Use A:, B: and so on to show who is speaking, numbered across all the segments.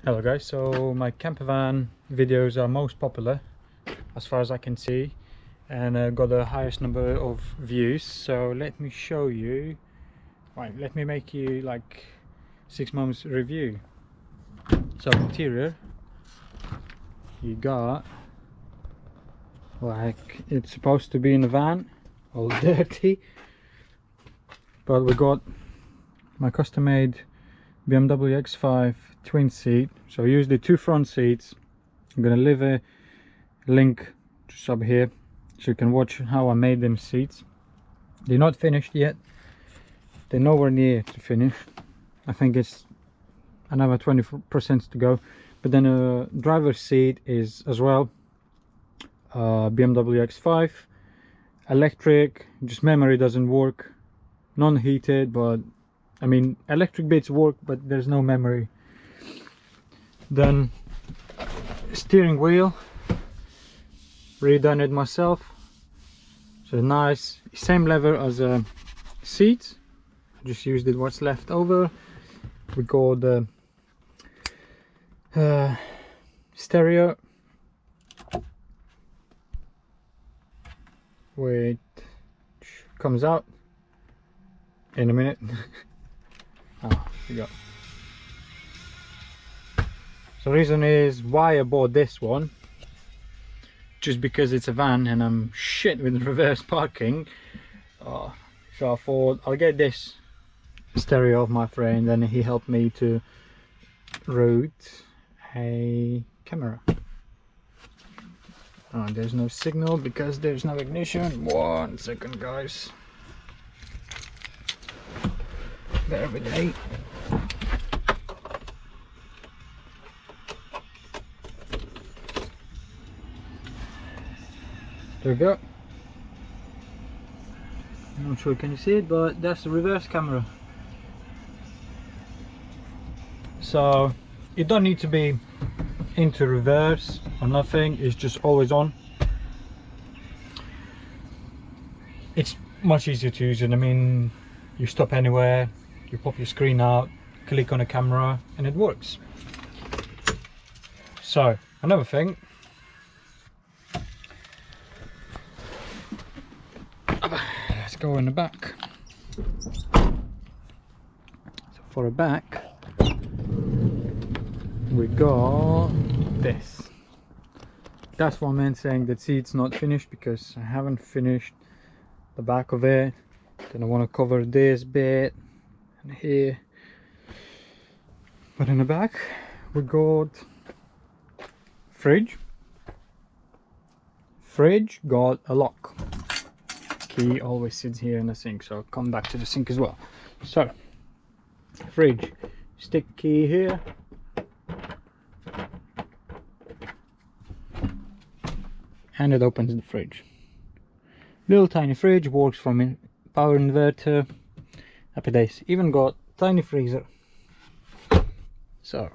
A: Hello guys, so my camper van videos are most popular as far as I can see, and got the highest number of views. So let me show you, right, let me make you like 6 months review. So interior, you got like it's supposed to be in a van, all dirty, but we got my custom made Bmw X5 Twin Seat. So usually 2 front seats. I'm gonna leave a link just up here so you can watch how I made them seats. They're not finished yet, they're nowhere near to finish. I think it's another 20% to go. But then a driver's seat is as well Bmw X5 electric, just memory doesn't work, non-heated, but I mean electric bits work, but there's no memory. Then steering wheel, redone it myself, so nice, same lever as a seat, just used it what's left over. We got the stereo, which comes out in a minute. Oh, we got. So the reason is why I bought this one, just because it's a van and I'm shit with reverse parking. So I thought I'll get this stereo of my friend, and he helped me to route a camera. Oh, there's no signal because there's no ignition. 1 second guys, bear with me. There we go. I'm not sure can you see it, but that's the reverse camera. So you don't need to be into reverse or nothing, it's just always on. It's much easier to use it. I mean, you stop anywhere, you pop your screen out, click on a camera and it works. So another thing, let's go in the back. So for the back we got this. That's what I meant saying that seat's not finished, because I haven't finished the back of it. Then I want to cover this bit and here. But in the back we got fridge got a lock. Key always sits here in the sink, so I'll come back to the sink as well. So fridge, stick key here, and it opens the fridge. Little tiny fridge, works from power inverter. Happy days. Even got tiny freezer. So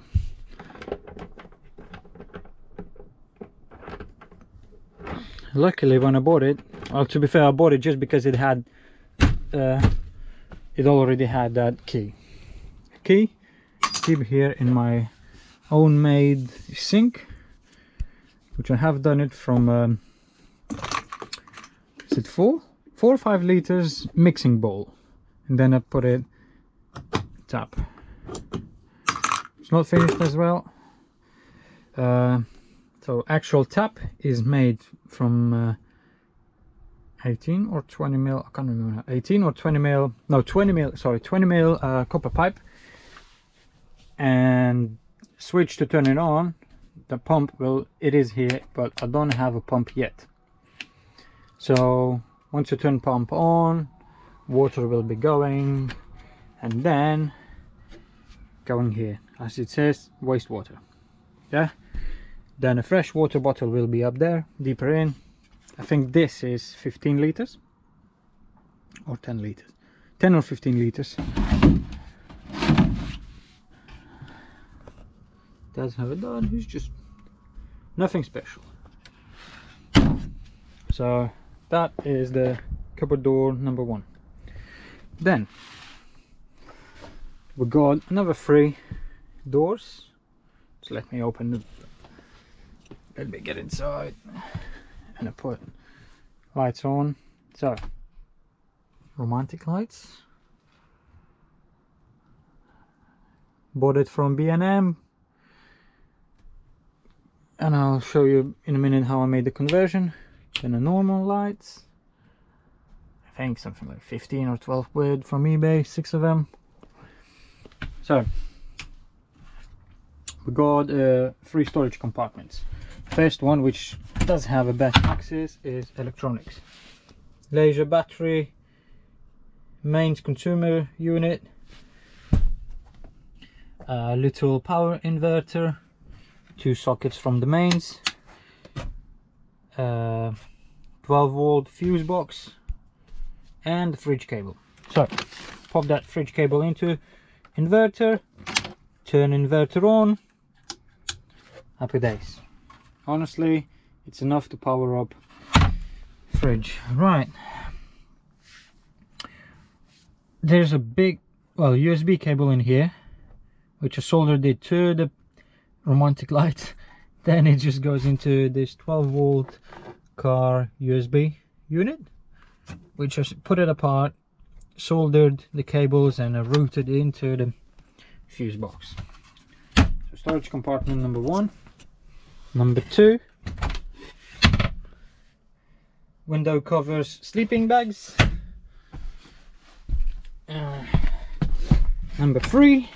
A: luckily when I bought it, well, to be fair, I bought it just because it had it already had that key here in my own made sink, which I have done it from is it 4 or 5 liters mixing bowl, and then I put it tap. It's not finished as well. So actual tap is made from 18 or 20 mil, I can't remember, 18 or 20 mil, no 20 mil, sorry, 20 mil copper pipe, and switch to turn it on. The pump, well, it is here, but I don't have a pump yet. So once you turn pump on, water will be going, and then going here, as it says, wastewater. Yeah, then a fresh water bottle will be up there, deeper in. I think this is 15 liters or 10 liters, 10 or 15 liters. Does have it done, it's just nothing special. So that is the cupboard door number 1. Then we got another 3 doors Just let me open the, let me get inside and I put lights on. So romantic lights, bought it from B&M, and I'll show you in a minute how I made the conversion. Then the normal lights, I think something like 15 or 12 quid from eBay, 6 of them. So we got 3 storage compartments. First one, which does have a back axis, is electronics. Laser battery, mains consumer unit, a little power inverter, 2 sockets from the mains, 12-volt fuse box, and the fridge cable. So pop that fridge cable into inverter, turn inverter on, happy days. Honestly, it's enough to power up fridge. Right, there's a big, well, USB cable in here, which I soldered it to the romantic light. Then it just goes into this 12-volt car USB unit, which I put it apart, soldered the cables, and I routed into the fuse box. So storage compartment number 1. Number 2, window covers, sleeping bags. Number 3,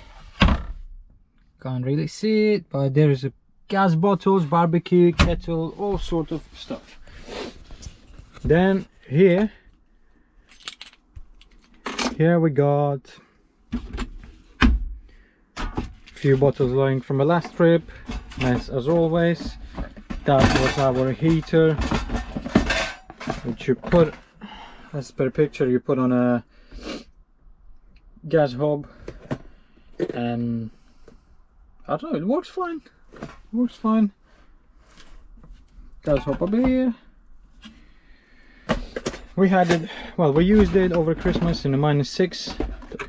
A: can't really see it, but there is a gas bottles, barbecue, kettle, all sort of stuff. Then here we got a few bottles lying from the last trip, as always. That was our heater, which you put, as per picture, you put on a gas hob, and I don't know, it works fine. It works fine. Gas hob over here. We had it, well, we used it over Christmas in the -6.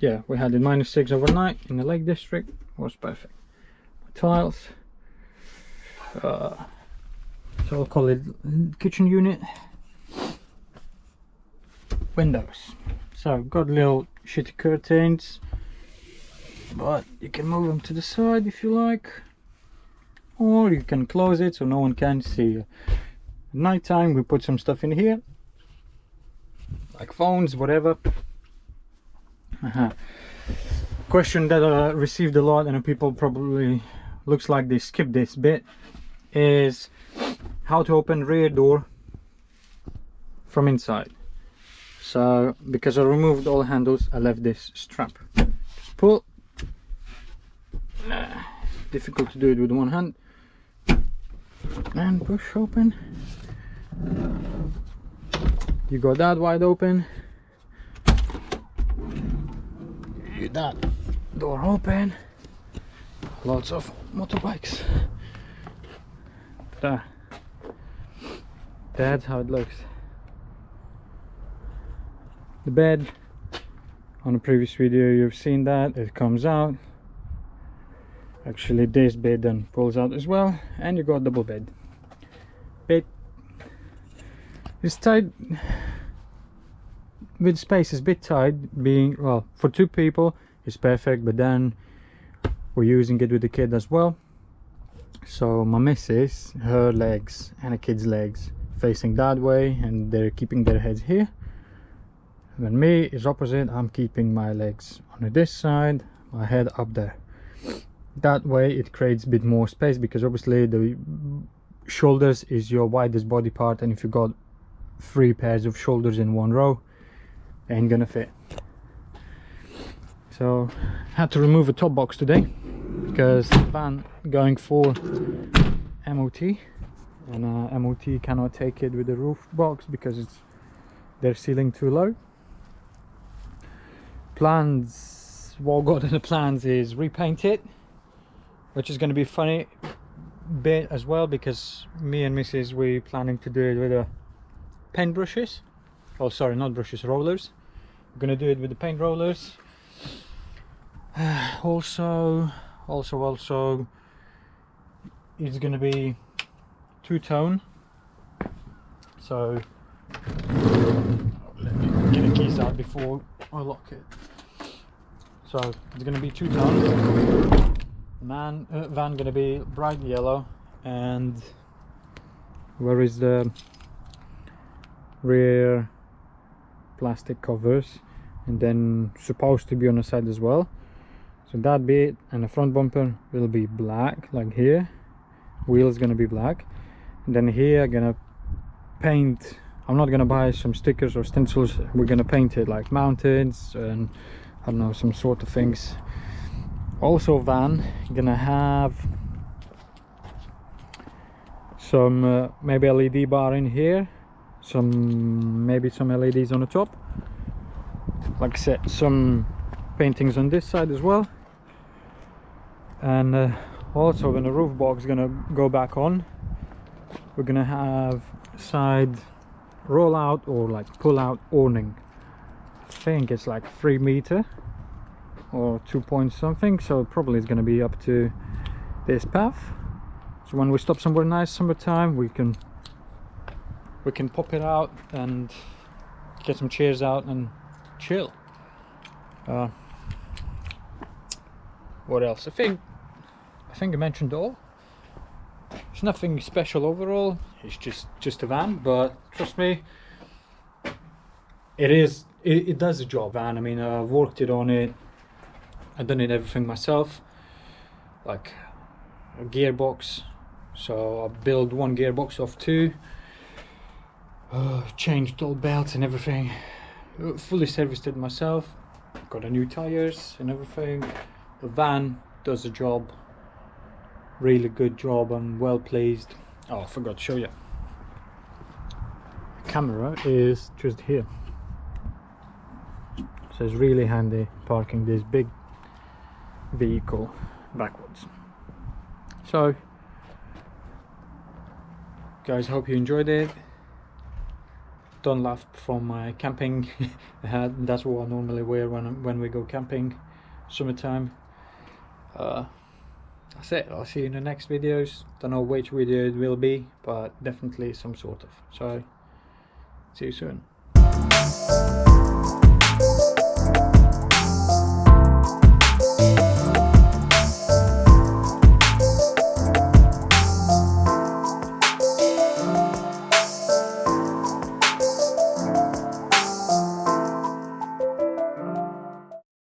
A: Yeah, we had it -6 overnight in the Lake District. It was perfect. Tiles. So I'll call it kitchen unit. Windows. So got little shitty curtains, but you can move them to the side if you like, or you can close it so no one can see you. At night time we put some stuff in here, like phones, whatever. Question that I received a lot, and people probably looks like they skipped this bit, is how to open rear door from inside. So because I removed all handles, I left this strap. Just pull. Difficult to do it with one hand. And push open. You got that wide open. You that door open. Lots of motorbikes. That's how it looks. The bed, on a previous video you've seen that it comes out. Actually this bed then pulls out as well, and you got double bed. Bed is tight with space, is a bit tight, being, well, for 2 people it's perfect, but then we're using it with the kid as well. So my missus, her legs and the kid's legs facing that way, and they're keeping their heads here. When me is opposite, I'm keeping my legs on this side, my head up there. That way it creates a bit more space, because obviously the shoulders is your widest body part, and if you got 3 pairs of shoulders in one row, ain't gonna fit. So had to remove a top box today, because the van going for MOT, and MOT cannot take it with the roof box because it's their ceiling too low. Plans, what got in the plans is repaint it, which is going to be funny bit as well, because me and Mrs. we planning to do it with paint brushes. Oh sorry, not brushes, rollers. We're going to do it with the paint rollers. Also is going to be two-tone, so let me get the keys out before I lock it. So it's going to be two-tone. Van going to be bright yellow, and where is the rear plastic covers, and then supposed to be on the side as well. So that bit, and the front bumper will be black, like here. Wheels gonna be black, and then here I'm gonna paint. I'm not gonna buy some stickers or stencils. We're gonna paint it like mountains and I don't know, some sort of things. Also, van gonna have some maybe LED bar in here, maybe some LEDs on the top. Like I said, some paintings on this side as well, and also when the roof box is gonna go back on, we're gonna have side roll out or like pull out awning. I think it's like 3 meter or 2 point something, so probably it's gonna be up to this path. So when we stop somewhere nice summertime, we can pop it out and get some chairs out and chill. What else? I think I mentioned all. There's nothing special overall. It's just a van, but trust me, it does the job. Van, I mean, I've worked it on it. I've done it everything myself, like a gearbox. So I built one gearbox off two. Changed all belts and everything. Fully serviced it myself. Got a new tires and everything. The van does the job. Really good job. I'm well pleased. Oh, I forgot to show you. The camera is just here. So it's really handy parking this big vehicle backwards. So guys, hope you enjoyed it. Don't laugh from my camping hat. That's what I normally wear when we go camping summertime. That's it. I'll see you in the next videos. Don't know which video it will be, but definitely some sort of. So see you soon.